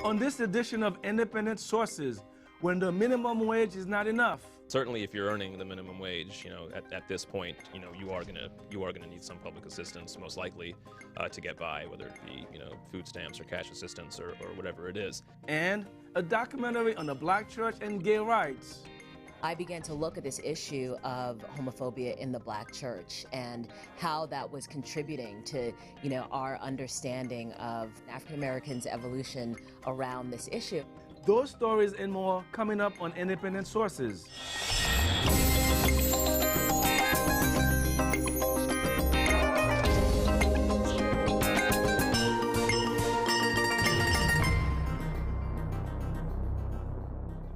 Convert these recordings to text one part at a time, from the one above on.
On this edition of Independent Sources, when the minimum wage is not enough. Certainly, if you're earning the minimum wage, at this point, you are gonna need some public assistance, most likely, to get by, whether it be, food stamps or cash assistance or whatever it is. And a documentary on the Black church and gay rights. I began to look at this issue of homophobia in the Black church and how that was contributing to, our understanding of African Americans' evolution around this issue. Those stories and more coming up on Independent Sources.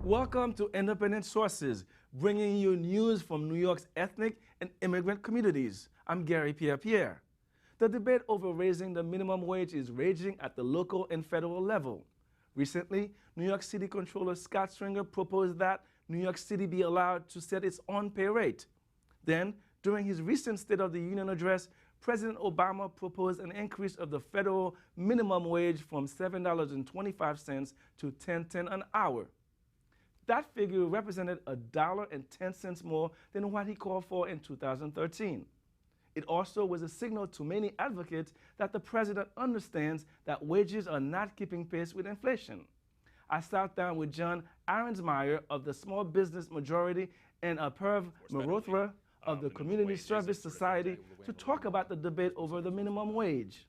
Welcome to Independent Sources, bringing you news from New York's ethnic and immigrant communities. I'm Garry Pierre-Pierre. The debate over raising the minimum wage is raging at the local and federal level. Recently, New York City Controller Scott Stringer proposed that New York City be allowed to set its own pay rate. Then, during his recent State of the Union address, President Obama proposed an increase of the federal minimum wage from $7.25 to $10.10 an hour. That figure represented $1.10 more than what he called for in 2013. It also was a signal to many advocates that the president understands that wages are not keeping pace with inflation. I sat down with John Arensmeyer of the Small Business Majority and Perv Mehrotra of the Community Service Society to talk about the debate over the minimum wage.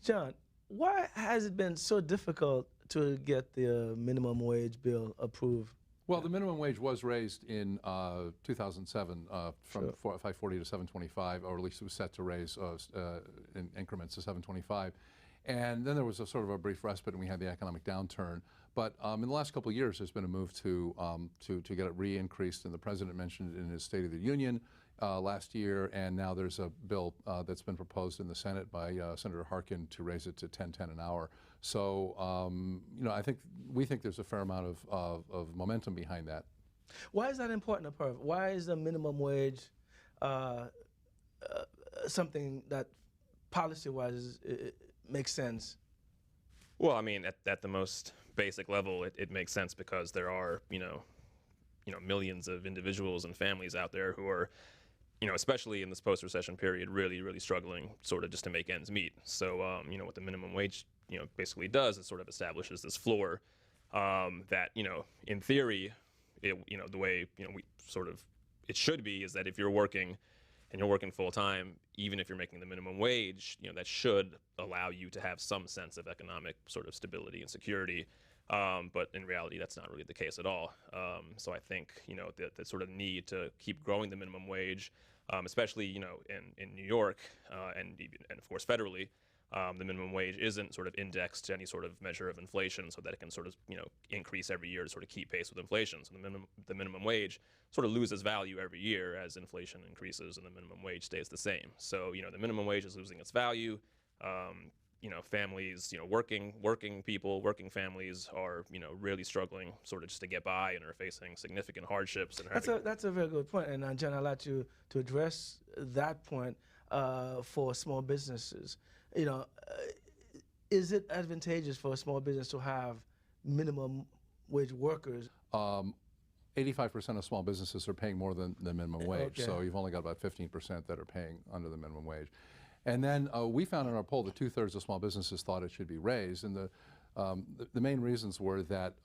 John, why has it been so difficult to get the minimum wage bill approved? Well, the minimum wage was raised in 2007 from $5.40 to $7.25, or at least it was set to raise in increments to $7.25. And then there was a sort of a brief respite, and we had the economic downturn. But in the last couple of years, there's been a move to get it re-increased, and the president mentioned it in his State of the Union last year, and now there's a bill that's been proposed in the Senate by Senator Harkin to raise it to $10.10 an hour. So, we think there's a fair amount of momentum behind that. Why is that important, Perv? Why is the minimum wage something that policy-wise makes sense? Well, I mean, at the most basic level, it makes sense because there are, millions of individuals and families out there who are, especially in this post-recession period, really, really struggling sort of just to make ends meet. So, what the minimum wage, basically does is sort of establishes this floor that, in theory, the way, it should be is that if you're working and you're working full time, even if you're making the minimum wage, that should allow you to have some sense of economic sort of stability and security. But in reality, that's not really the case at all. So I think, the sort of need to keep growing the minimum wage, especially, in New York and of course federally, the minimum wage isn't sort of indexed to any sort of measure of inflation so that it can sort of, increase every year to sort of keep pace with inflation. So the minimum wage sort of loses value every year as inflation increases and the minimum wage stays the same. So, the minimum wage is losing its value. Families, working people, working families are, really struggling sort of just to get by and are facing significant hardships. And that's a very good point. And John, I'd like to address that point for small businesses. Is it advantageous for a small business to have minimum wage workers? 85% of small businesses are paying more than the minimum wage. Okay. So you've only got about 15% that are paying under the minimum wage. And then we found in our poll that 2/3 of small businesses thought it should be raised. And the main reasons were that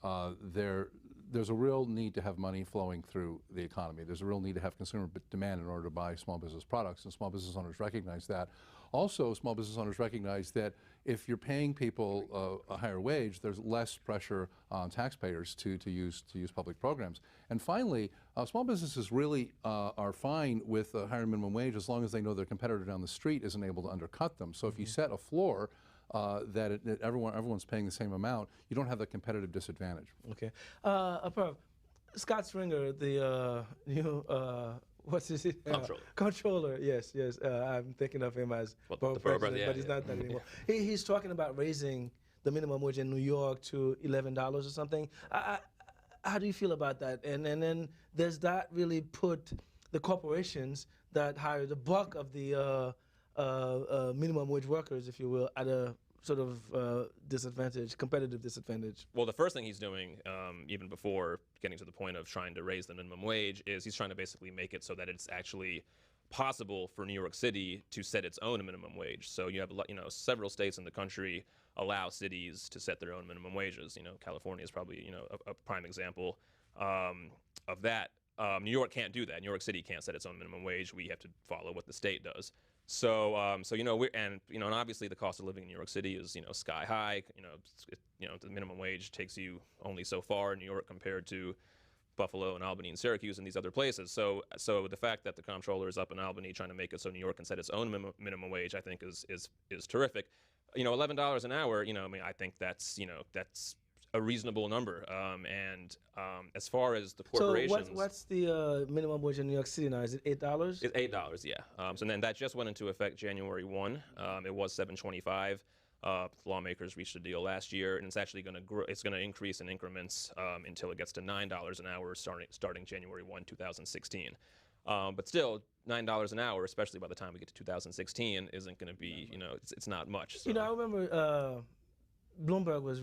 there's a real need to have money flowing through the economy. There's a real need to have consumer demand in order to buy small business products, and small business owners recognize that. Also, small business owners recognize that if you're paying people a higher wage, there's less pressure on taxpayers to use public programs. And finally, small businesses really are fine with a higher minimum wage as long as they know their competitor down the street isn't able to undercut them. So if you set a floor that everyone's paying the same amount, you don't have the competitive disadvantage. Okay. Scott Stringer, the new what's his controller? Yes. I'm thinking of him as borough president, but he's not that anymore. He's talking about raising the minimum wage in New York to $11 or something. How do you feel about that? And then does that really put the corporations that hire the bulk of the minimum wage workers, if you will, at a sort of disadvantage, competitive disadvantage? Well, the first thing he's doing, even before getting to the point of trying to raise the minimum wage, is he's trying to basically make it so that it's actually possible for New York City to set its own minimum wage. So you have, several states in the country allow cities to set their own minimum wages. California is probably, a prime example of that. New York can't do that. New York City can't set its own minimum wage. We have to follow what the state does. So, and obviously the cost of living in New York City is, sky high. The minimum wage takes you only so far in New York compared to Buffalo and Albany and Syracuse and these other places. So the fact that the comptroller is up in Albany trying to make it so New York can set its own minimum wage, I think is terrific. $11 an hour. I think that's a reasonable number. As far as the corporations, so what's the minimum wage in New York City now? Is it $8? It's $8, yeah. So then that just went into effect January 1. It was $7.25. Lawmakers reached a deal last year, and it's actually going to grow. It's going to increase in increments until it gets to $9 an hour starting January 1, 2016. But still, $9 an hour, especially by the time we get to 2016, isn't going to be, it's not much. So. I remember Bloomberg was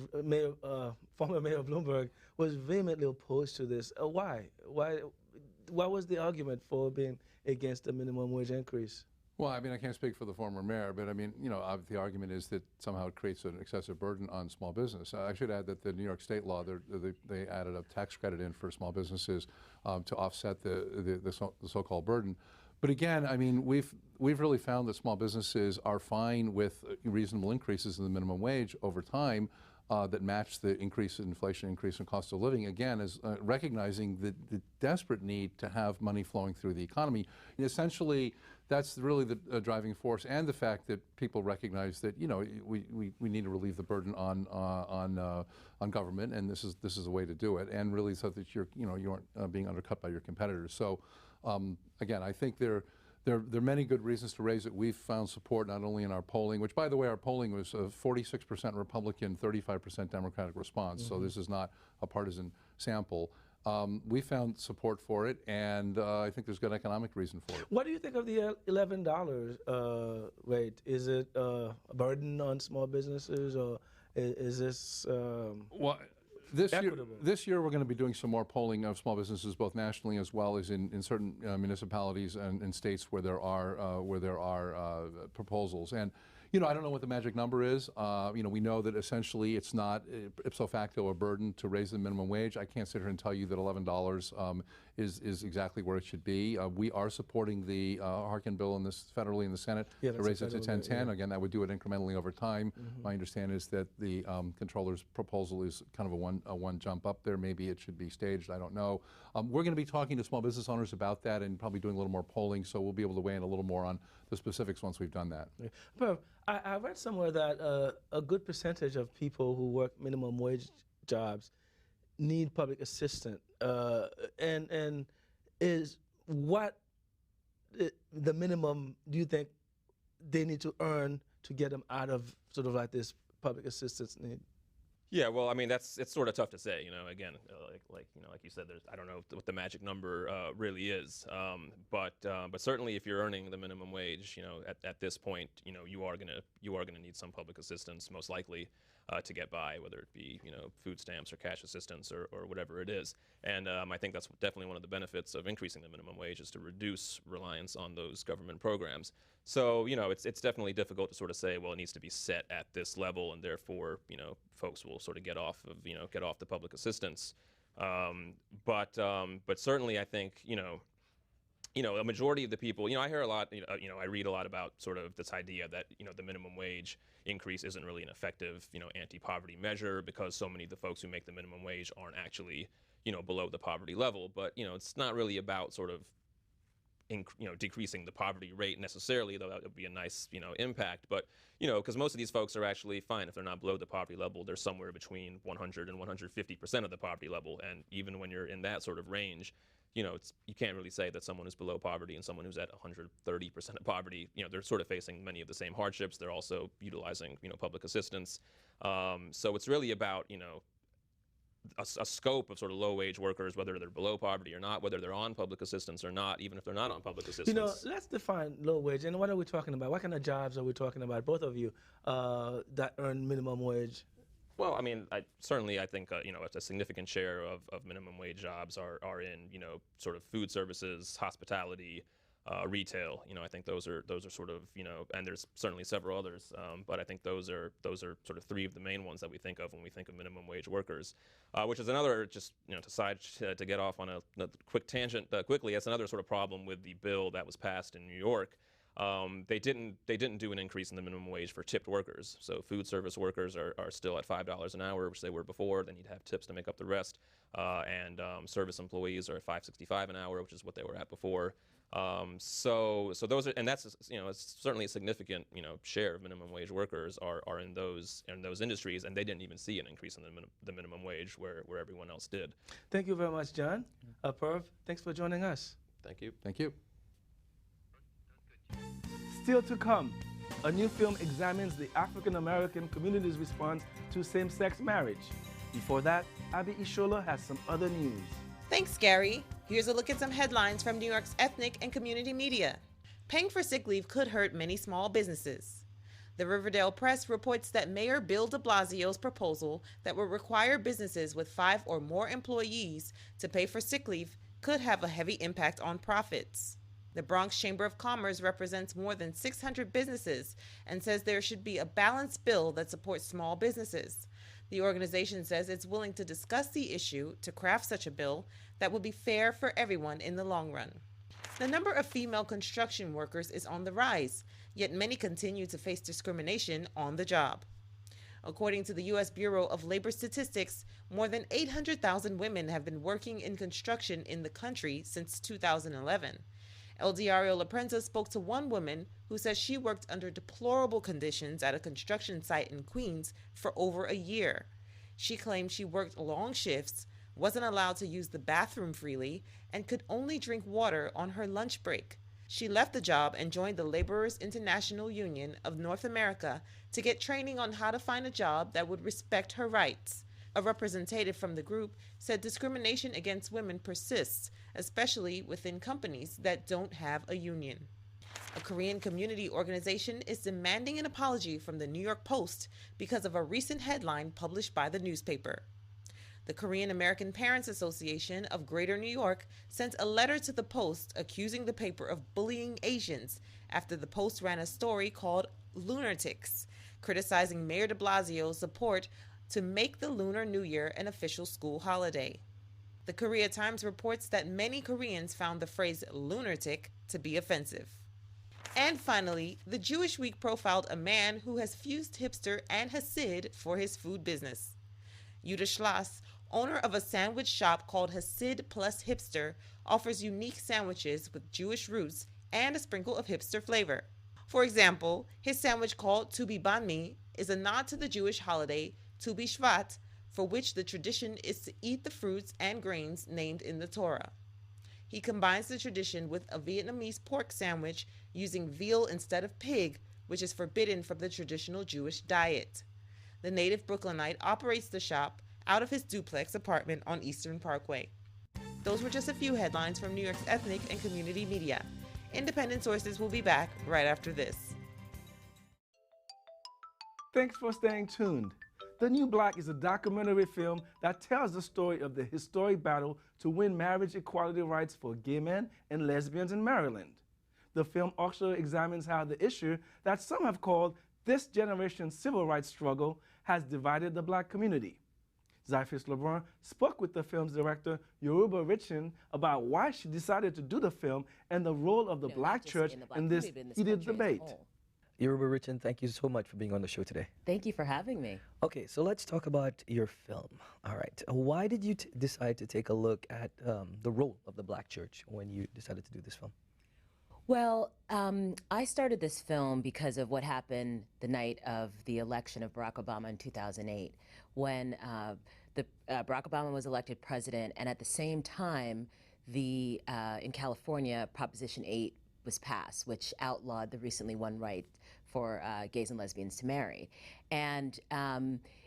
former mayor of Bloomberg was vehemently opposed to this. Why? What was the argument for being against the minimum wage increase? Well, I can't speak for the former mayor, but the argument is that somehow it creates an excessive burden on small business. I should add that the New York state law, they added a tax credit in for small businesses to offset the so-called burden. But again, we've really found that small businesses are fine with reasonable increases in the minimum wage over time that match the increase in inflation, increase in cost of living. Again, is recognizing the desperate need to have money flowing through the economy. And essentially, that's really the driving force, and the fact that people recognize that we need to relieve the burden on government, and this is a way to do it, and really so that you aren't being undercut by your competitors. So again, I think there are many good reasons to raise it. We've found support not only in our polling, which, by the way, our polling was a 46% Republican, 35% Democratic response. Mm-hmm. So this is not a partisan sample. We found support for it, and I think there's good economic reason for it. What do you think of the $11 rate? Is it a burden on small businesses, or is this equitable? This year we're going to be doing some more polling of small businesses, both nationally as well as in certain municipalities and in states where there are proposals. And I don't know what the magic number is. We know that essentially it's not ipso facto a burden to raise the minimum wage. I can't sit here and tell you that $11 is exactly where it should be. We are supporting the Harkin bill federally in the Senate to raise it to $10.10. Yeah. Again, that would do it incrementally over time. Mm-hmm. My understanding is that the controller's proposal is kind of a one jump up there. Maybe it should be staged. I don't know. We're going to be talking to small business owners about that and probably doing a little more polling, so we'll be able to weigh in a little more on the specifics once we've done that. Yeah. But I read somewhere that a good percentage of people who work minimum wage jobs need public assistance, and is what the minimum do you think they need to earn to get them out of sort of like this public assistance need? Yeah, well, it's sort of tough to say. Again, like you said, I don't know what the magic number really is. But certainly, if you're earning the minimum wage, at this point, you are gonna need some public assistance, most likely, to get by, whether it be food stamps or cash assistance or whatever it is. And I think that's definitely one of the benefits of increasing the minimum wage, is to reduce reliance on those government programs. So it's definitely difficult to sort of say, well, it needs to be set at this level, and therefore folks will sort of get off the public assistance. But certainly I think a majority of the people, I hear a lot, I read a lot about sort of this idea that the minimum wage increase isn't really an effective anti-poverty measure, because so many of the folks who make the minimum wage aren't actually below the poverty level. But it's not really about sort of decreasing the poverty rate necessarily, though that would be a nice impact. But because most of these folks are actually fine if they're not below the poverty level. They're somewhere between 100 and 150% of the poverty level, and even when you're in that sort of range, you can't really say that someone is below poverty and someone who's at 130% of poverty. They're sort of facing many of the same hardships. They're also utilizing public assistance. So it's really about a scope of sort of low-wage workers, whether they're below poverty or not, whether they're on public assistance or not, even if they're not on public assistance. You know, let's define low wage. And what are we talking about? What kind of jobs are we talking about, both of you, that earn minimum wage? Well, I mean, certainly I think, you know, a significant share of minimum wage jobs are in, you know, sort of food services, hospitality, retail. You know, I think those are sort of, you know, and there's certainly several others, but I think those are sort of three of the main ones that we think of when we think of minimum wage workers, which is another, just, you know, to get off on a quick tangent quickly. That's another sort of problem with the bill that was passed in New York. They didn't do an increase in the minimum wage for tipped workers. So food service workers are still at $5 an hour, which they were before. They need to have tips to make up the rest. And service employees are at $5.65 an hour, which is what they were at before. So those are, and that's, you know, it's certainly a significant, you know, share of minimum wage workers are in those industries, and they didn't even see an increase in the minimum wage where everyone else did. Thank you very much, John. Perv, thanks for joining us. Thank you. Thank you. Still to come, a new film examines the African-American community's response to same-sex marriage. Before that, Abby Ishola has some other news. Thanks, Gary. Here's a look at some headlines from New York's ethnic and community media. Paying for sick leave could hurt many small businesses. The Riverdale Press reports that Mayor Bill de Blasio's proposal that will require businesses with 5 or more employees to pay for sick leave could have a heavy impact on profits. The Bronx Chamber of Commerce represents more than 600 businesses and says there should be a balanced bill that supports small businesses. The organization says it's willing to discuss the issue to craft such a bill that will be fair for everyone in the long run. The number of female construction workers is on the rise, yet many continue to face discrimination on the job. According to the U.S. Bureau of Labor Statistics, more than 800,000 women have been working in construction in the country since 2011. El Diario La Prensa spoke to one woman who says she worked under deplorable conditions at a construction site in Queens for over a year. She claimed she worked long shifts, wasn't allowed to use the bathroom freely, and could only drink water on her lunch break. She left the job and joined the Laborers International Union of North America to get training on how to find a job that would respect her rights. A representative from the group said discrimination against women persists, especially within companies that don't have a union. A Korean community organization is demanding an apology from the New York Post because of a recent headline published by the newspaper. The Korean American Parents Association of Greater New York sent a letter to the Post accusing the paper of bullying Asians after the Post ran a story called Lunatics, criticizing Mayor de Blasio's support to make the Lunar New Year an official school holiday. The Korea Times reports that many Koreans found the phrase lunatic to be offensive. And finally, the Jewish Week profiled a man who has fused hipster and Hasid for his food business. Yuda Schloss, owner of a sandwich shop called Hasid Plus Hipster, offers unique sandwiches with Jewish roots and a sprinkle of hipster flavor. For example, his sandwich called Tu Bi Banh Mi is a nod to the Jewish holiday Tu Bi Shvat, for which the tradition is to eat the fruits and grains named in the Torah. He combines the tradition with a Vietnamese pork sandwich using veal instead of pig, which is forbidden from the traditional Jewish diet. The native Brooklynite operates the shop out of his duplex apartment on Eastern Parkway. Those were just a few headlines from New York's ethnic and community media. Independent sources will be back right after this. Thanks for staying tuned. The New Black is a documentary film that tells the story of the historic battle to win marriage equality rights for gay men and lesbians in Maryland. The film also examines how the issue that some have called this generation's civil rights struggle has divided the Black community. Zyphus Lebrun spoke with the film's director, Yoruba Richen, about why she decided to do the film and the role of the Black church in this heated debate. Yoruba Richen, thank you so much for being on the show today. Thank you for having me. Okay, so let's talk about your film. All right, why did you decide to take a look at the role of the Black church when you decided to do this film? Well, I started this film because of what happened the night of the election of Barack Obama in 2008, when Barack Obama was elected president, and at the same time, in California, Proposition 8 was passed, which outlawed the recently won right for gays and lesbians to marry. And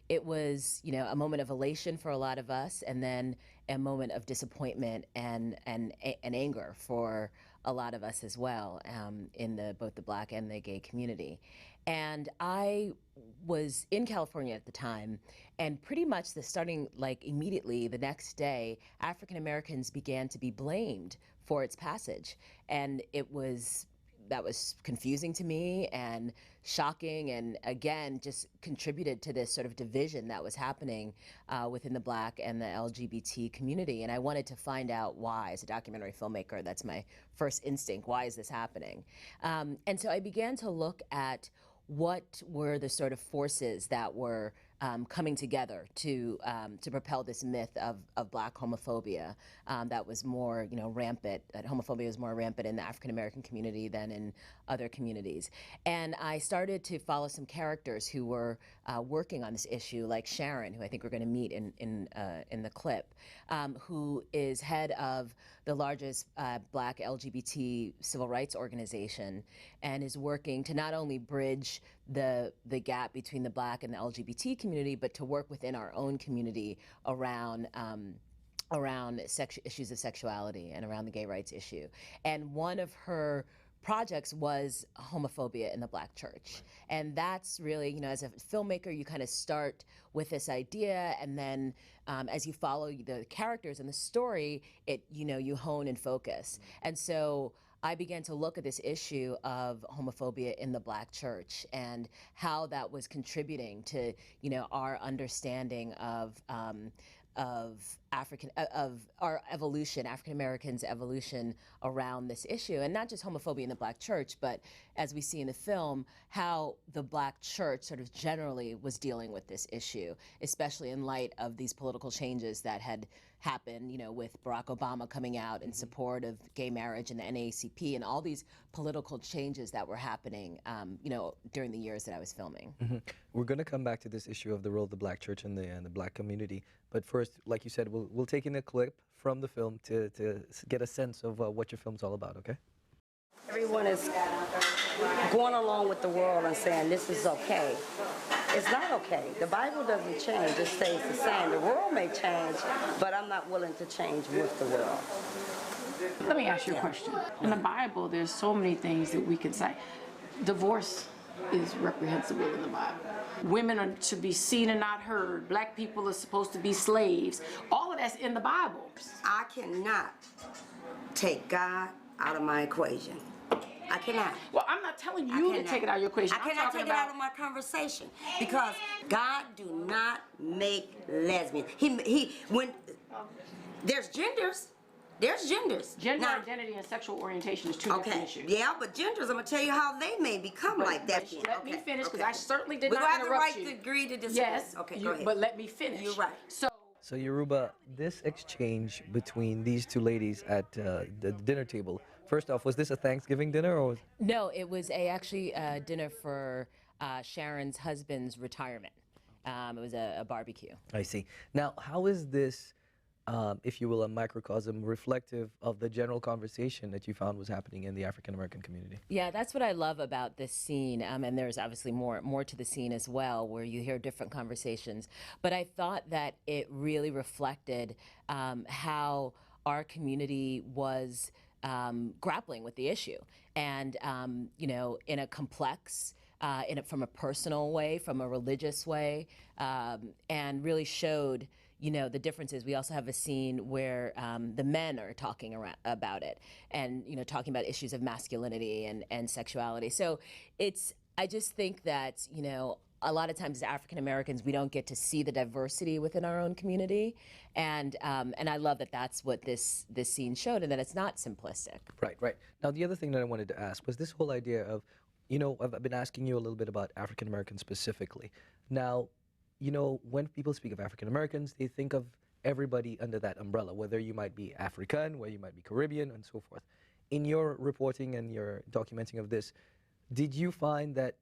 it was, you know, a moment of elation for a lot of us, and then a moment of disappointment and anger for a lot of us as well, in both the Black and the gay community. And I was in California at the time, and pretty much starting like immediately the next day, African Americans began to be blamed for its passage, and that was confusing to me and shocking, and again just contributed to this sort of division that was happening within the Black and the LGBT community. And I wanted to find out why. As a documentary filmmaker, that's my first instinct. Why is this happening? And so I began to look at what were the sort of forces that were coming together to propel this myth of Black homophobia that was more, you know, rampant. That homophobia was more rampant in the African American community than in other communities. And I started to follow some characters who were working on this issue, like Sharon, who I think we're going to meet in the clip, who is head of the largest Black LGBT civil rights organization, and is working to not only bridge the gap between the Black and the LGBT community, but to work within our own community around issues of sexuality and around the gay rights issue. And one of her projects was homophobia in the Black church. And that's really, you know, as a filmmaker, you kind of start with this idea, and then as you follow the characters and the story, you hone and focus. And so I began to look at this issue of homophobia in the Black church and how that was contributing to, you know, our understanding of our evolution, African Americans' evolution around this issue, and not just homophobia in the Black church, but as we see in the film, how the Black church sort of generally was dealing with this issue, especially in light of these political changes that had happened, you know, with Barack Obama coming out in support of gay marriage and the NAACP and all these political changes that were happening, you know, during the years that I was filming. We're going to come back to this issue of the role of the Black church and the Black community. But first, like you said, we'll take in a clip from the film to get a sense of what your film's all about, okay? Everyone is going along with the world and saying this is okay. It's not okay. The Bible doesn't change. It stays the same. The world may change, but I'm not willing to change with the world. Let me ask you a question. In the Bible, there's so many things that we can say. Divorce is reprehensible in the Bible. Women are to be seen and not heard. Black people are supposed to be slaves. All of that's in the Bible. I cannot take God out of my equation. I cannot. Well, I'm not telling you to take it out of your equation. I cannot take it out of my conversation because God do not make lesbians. When there's genders. There's genders. Gender identity and sexual orientation is two different issues. Yeah, but genders, I'm going to tell you how they may become like that. Let me finish, because I certainly did not interrupt you. We have the right to agree to disagree. Yes, okay, go ahead. But let me finish. You're right. So Yoruba, this exchange between these two ladies at the dinner table, first off, was this a Thanksgiving dinner or? No, it was actually a dinner for Sharon's husband's retirement. It was a barbecue. I see. Now, how is this, if you will, a microcosm reflective of the general conversation that you found was happening in the African American community? Yeah, that's what I love about this scene, and there's obviously more to the scene as well, where you hear different conversations. But I thought that it really reflected how our community was grappling with the issue, and you know, in a complex, from a personal way, from a religious way, and really showed, you know, the differences. We also have a scene where the men are talking about it, and, you know, talking about issues of masculinity and sexuality. So I just think that, you know, a lot of times as African Americans, we don't get to see the diversity within our own community, and I love that that's what this scene showed, and that it's not simplistic. Right. Now, the other thing that I wanted to ask was this whole idea of, you know, I've been asking you a little bit about African Americans specifically. Now, you know, when people speak of African Americans, they think of everybody under that umbrella, whether you might be African, whether you might be Caribbean, and so forth. In your reporting and your documenting of this, did you find that,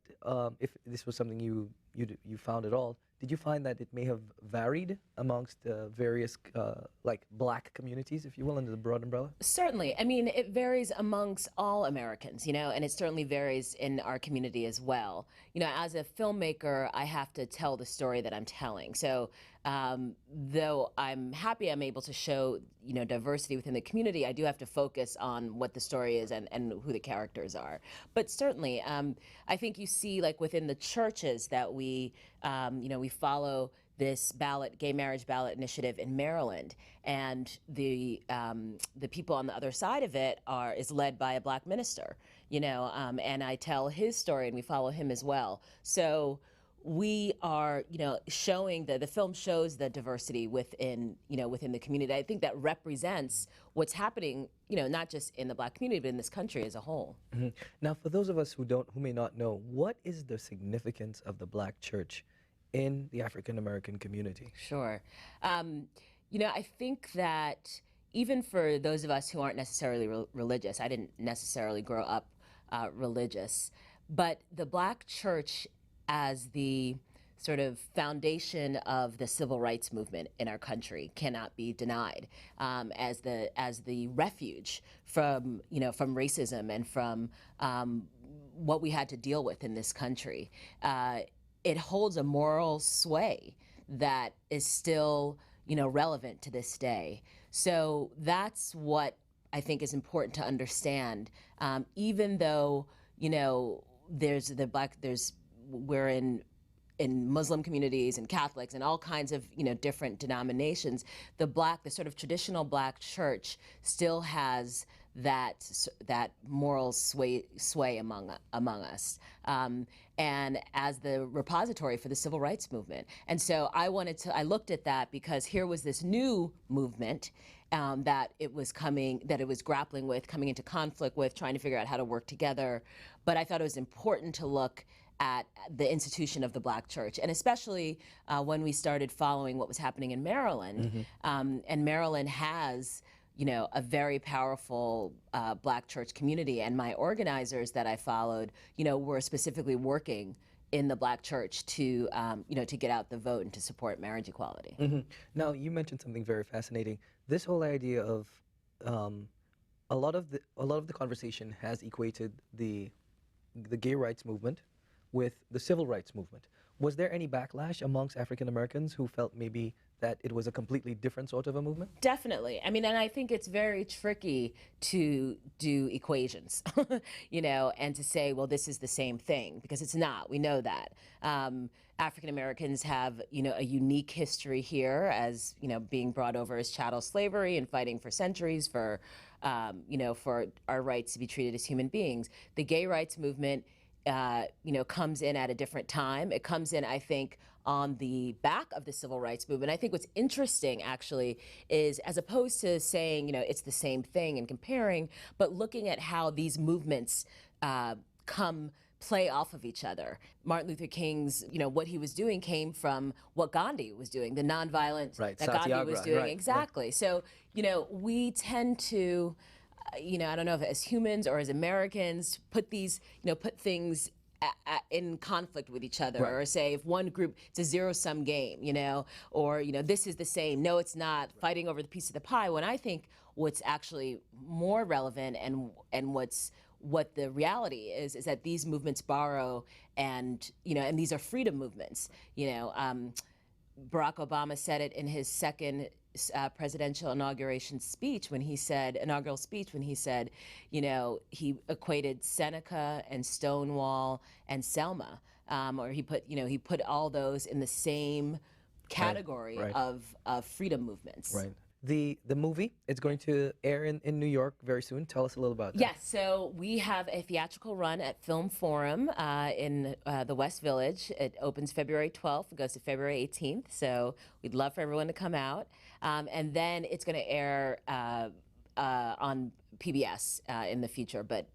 if this was something you found at all, did you find that it may have varied amongst various like black communities, if you will, under the broad umbrella? Certainly. I mean, it varies amongst all Americans, you know, and it certainly varies in our community as well. You know, as a filmmaker, I have to tell the story that I'm telling. So though I'm happy I'm able to show, you know, diversity within the community, I do have to focus on what the story is and who the characters are. But certainly, I think you see, like within the churches that we, you know, we follow this gay marriage ballot initiative in Maryland, and the people on the other side of it is led by a black minister, you know, and I tell his story and we follow him as well. So we are, you know, showing the film shows the diversity within, you know, within the community. I think that represents what's happening, you know, not just in the black community, but in this country as a whole. Mm-hmm. Now, for those of us who may not know, what is the significance of the black church in the African American community? Sure. You know, I think that even for those of us who aren't necessarily religious, I didn't necessarily grow up religious, but the black church as the sort of foundation of the civil rights movement in our country cannot be denied, as the refuge from, you know, from racism and from what we had to deal with in this country. It holds a moral sway that is still, you know, relevant to this day. So that's what I think is important to understand. Even though, you know, we're in Muslim communities and Catholics and all kinds of, you know, different denominations, the sort of traditional black church still has that moral sway among us, and as the repository for the civil rights movement. And so I looked at that because here was this new movement that it was grappling with, coming into conflict with, trying to figure out how to work together. But I thought it was important to look at the institution of the black church, and especially when we started following what was happening in Maryland. Mm-hmm. And Maryland has, you know, a very powerful black church community, and my organizers that I followed, you know, were specifically working in the black church to, you know, to get out the vote and to support marriage equality. Mm-hmm. Now, you mentioned something very fascinating. This whole idea of a lot of the conversation has equated the gay rights movement with the civil rights movement. Was there any backlash amongst African Americans who felt maybe that it was a completely different sort of a movement? Definitely. I mean, and I think it's very tricky to do equations, you know, and to say, well, this is the same thing, because it's not. We know that. African Americans have, you know, a unique history here as, you know, being brought over as chattel slavery and fighting for centuries for, you know, for our rights to be treated as human beings. The gay rights movement, you know, comes in at a different time. It comes in, I think, on the back of the civil rights movement. I think what's interesting, actually, is as opposed to saying, you know, it's the same thing and comparing, but looking at how these movements play off of each other. Martin Luther King's, you know, what he was doing came from what Gandhi was doing, the nonviolent that Gandhi was doing. Right. Exactly. Right. So, you know, we tend to, you know, I don't know if as humans or as Americans, put things in conflict with each other, right. Or say if one group, it's a zero-sum game, you know, or, you know, this is the same, no, it's not, right. Fighting over the piece of the pie, when I think what's actually more relevant and what the reality is that these movements borrow, and, you know, and these are freedom movements. You know, Barack Obama said it in his second presidential inaugural speech when he said, you know, he equated Seneca and Stonewall and Selma, or he put all those in the same category, right. Of freedom movements. Right. The movie, it's going to air in New York very soon. Tell us a little about that. Yes, so we have a theatrical run at Film Forum in the West Village. It opens February 12th, it goes to February 18th, so we'd love for everyone to come out. And then it's going to air on PBS in the future, but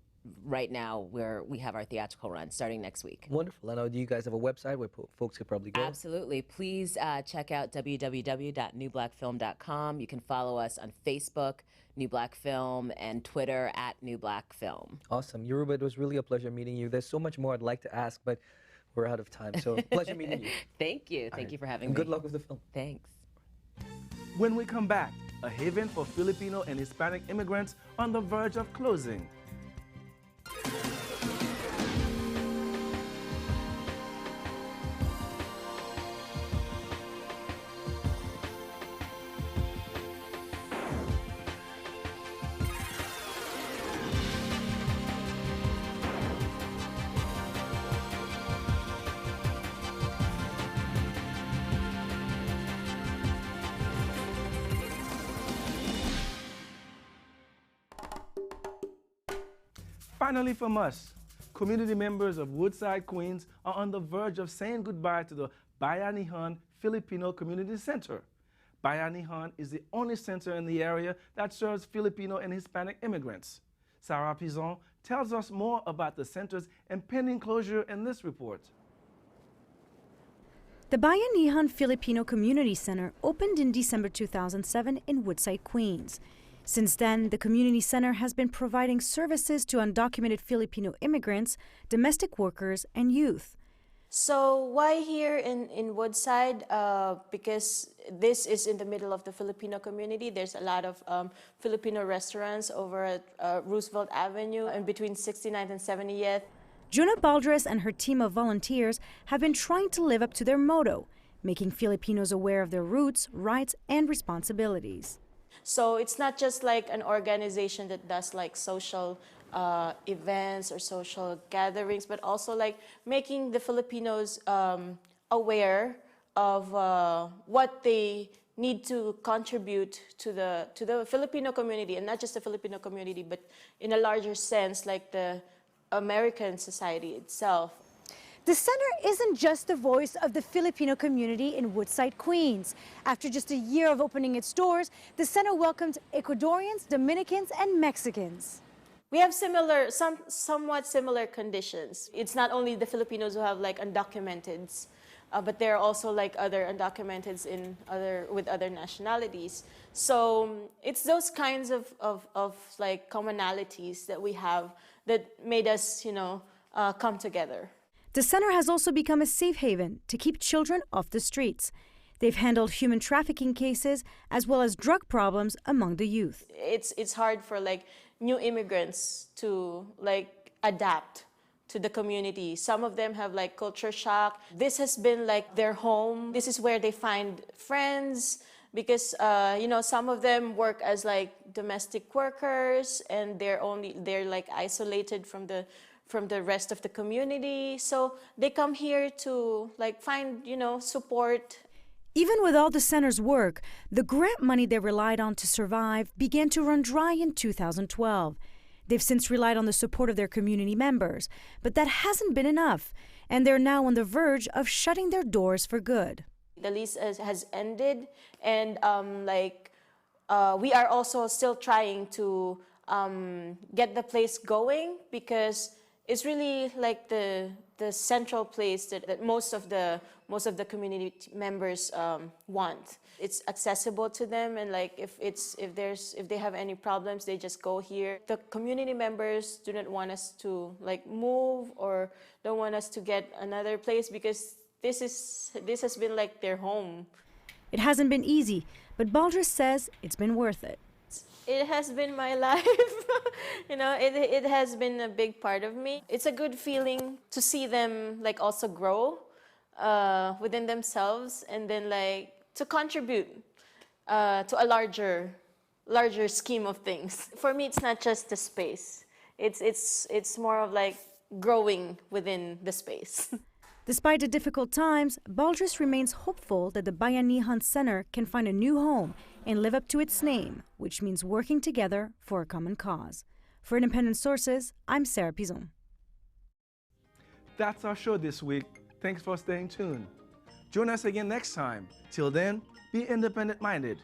right now we have our theatrical run starting next week. Wonderful. I know, do you guys have a website where folks could probably go? Absolutely. Please check out www.newblackfilm.com. You can follow us on Facebook, New Black Film, and Twitter @New Black Film. Awesome. Yoruba, it was really a pleasure meeting you. There's so much more I'd like to ask, but we're out of time. So pleasure meeting you. Thank you. Thank you for having And me. good luck with the film. Thanks. When we come back, a haven for Filipino and Hispanic immigrants on the verge of closing. Finally from us, community members of Woodside, Queens are on the verge of saying goodbye to the Bayanihan Filipino Community Center. Bayanihan is the only center in the area that serves Filipino and Hispanic immigrants. Sarah Pizon tells us more about the center's impending closure in this report. The Bayanihan Filipino Community Center opened in December 2007 in Woodside, Queens. Since then, the community center has been providing services to undocumented Filipino immigrants, domestic workers, and youth. So why here in Woodside? Because this is in the middle of the Filipino community. There's a lot of Filipino restaurants over at Roosevelt Avenue and between 69th and 70th. Juna Baldres and her team of volunteers have been trying to live up to their motto, making Filipinos aware of their roots, rights, and responsibilities. So it's not just like an organization that does like social events or social gatherings, but also like making the Filipinos aware of what they need to contribute to the Filipino community, and not just the Filipino community, but in a larger sense, like the American society itself. The center isn't just the voice of the Filipino community in Woodside, Queens. After just a year of opening its doors, the center welcomed Ecuadorians, Dominicans, and Mexicans. We have somewhat similar conditions. It's not only the Filipinos who have like undocumenteds, but there are also like other undocumenteds with other nationalities. So it's those kinds of like commonalities that we have that made us, come together. The center has also become a safe haven to keep children off the streets. They've handled human trafficking cases as well as drug problems among the youth. It's hard for like new immigrants to like adapt to the community. Some of them have like culture shock. This has been like their home. This is where they find friends because some of them work as like domestic workers and they're like isolated from the rest of the community. So they come here to like find, support. Even with all the center's work, the grant money they relied on to survive began to run dry in 2012. They've since relied on the support of their community members, but that hasn't been enough, and they're now on the verge of shutting their doors for good. The lease has ended, and we are also still trying to get the place going because it's really like the central place that most of the community members want. It's accessible to them, and like if they have any problems, they just go here. The community members do not want us to like move or don't want us to get another place because this has been like their home. It hasn't been easy, but Baldres says it's been worth it. It has been my life. It has been a big part of me. It's a good feeling to see them like also grow within themselves and then like to contribute to a larger scheme of things. For me, it's not just the space. It's more of like growing within the space. Despite the difficult times, Baldres remains hopeful that the Bayanihan Center can find a new home and live up to its name, which means working together for a common cause. For Independent Sources, I'm Sarah Pizon. That's our show this week. Thanks for staying tuned. Join us again next time. Till then, be independent-minded.